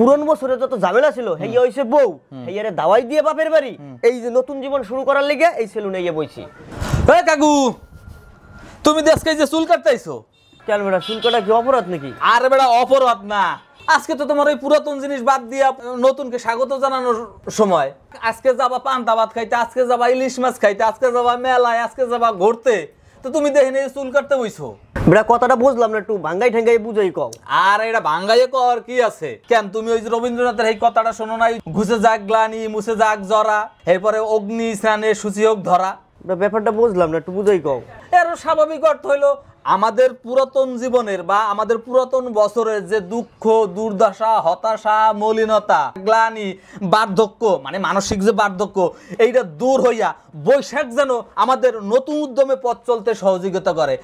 পুরন বছরে যত ঝামেলা ছিল হেই হইছে বউ হেইয়ারে দাওয়াই দিয়ে বাপের বাড়ি এই যে নতুন জীবন শুরু করার লিগে এই সেলুনে গিয়ে বইছি। এই কাকু, তুমি দেশকে যে চুল কাটতেছো কেন বেটা চুল কাটা কি অপরাধ নাকি? আরে বেটা অপরাধ না, আজকে তো তোমার ওই পুরাতন জিনিস বাদ দিয়া নতুনকে স্বাগত জানানোর সময়। আজকে যাবা পান্তা ভাত খাইতে, আজকে যাবা ইলিশ মাছ খাইতে, আজকে যাবা মেলায়, আজকে যাবা ঘুরতে, তো তুমি দেখে নিয়ে চুল কাটতে বইছো। বেটা কথাটা বুঝলাম না, একটু ভাঙ্গাই ঠেঙ্গাই বুঝাই কও। আর এটা ভাঙ্গাইয়ে কর কি আছে? কেন তুমি ওই যে রবীন্দ্রনাথের এই কথাটা শোনো নাই, ঘুষে যাক গ্লানি মুছে যাক জরা, এরপরে অগ্নি স্নানে সূচি হোক ধরা? ব্যাপারটা বুঝলাম না, একটু বুঝাই কও। এর স্বাভাবিক অর্থ হইলো আমাদের পুরাতন জীবনের বা আমাদের পুরাতন বছরের যে দুঃখ দুর্দশা হতাশা মলিনতা গ্লানি বার্ধক্য মানে মানসিক যে বার্ধক্য এইটা দূর হইয়া বৈশাখ যেন আমাদের নতুন উদ্যমে পথ চলতে সহযোগিতা করে,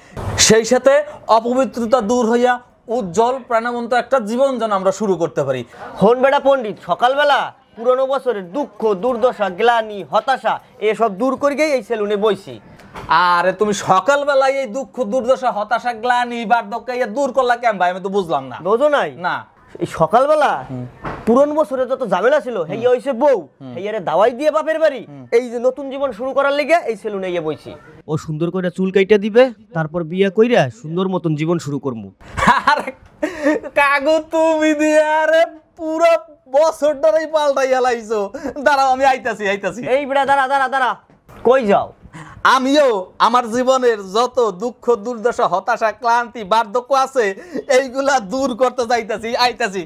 সেই সাথে অপবিত্রতা দূর হইয়া উজ্জ্বল প্রাণবন্ত একটা জীবন যেন আমরা শুরু করতে পারি। হন বেটা পণ্ডিত, সকালবেলা পুরনো বছরের দুঃখ দুর্দশা গ্লানি হতাশা এসব দূর করিয়েই এই সেলুনে বইছি। আরে তুমি সকালবেলায় এই দুঃখ দুর্দশা হতাশা গ্লানি বার্ধক্য দূর করলা কেন ভাই? আমি তো বুঝলাম না। বোঝো নাই? না, এই সকালবেলা পুরন বছরে যত ঝামেলা ছিল হেই হইছে বউ হেইয়ারে দাওয়াই দিয়ে বাপের বাড়ি এই যে নতুন জীবন শুরু করার লিগে এই সেলুনে গিয়ে বইছি। ও সুন্দর করে চুল কাইটা দিবে, তারপর বিয়ে কইরা সুন্দর মতন জীবন শুরু করবো। আরে কাগু তুমি দিয়ে আরে পুরো বছরটাই পাল্টাই হেলাইছো। দাঁড়াও আমি আইতাছি। এই বেটা দাঁড়া দাঁড়া দাঁড়া, কই যাও? আমিও আমার জীবনের যত দুঃখ দুর্দশা হতাশা ক্লান্তি বার্ধক্য আছে এইগুলা দূর করতে আইতাছি।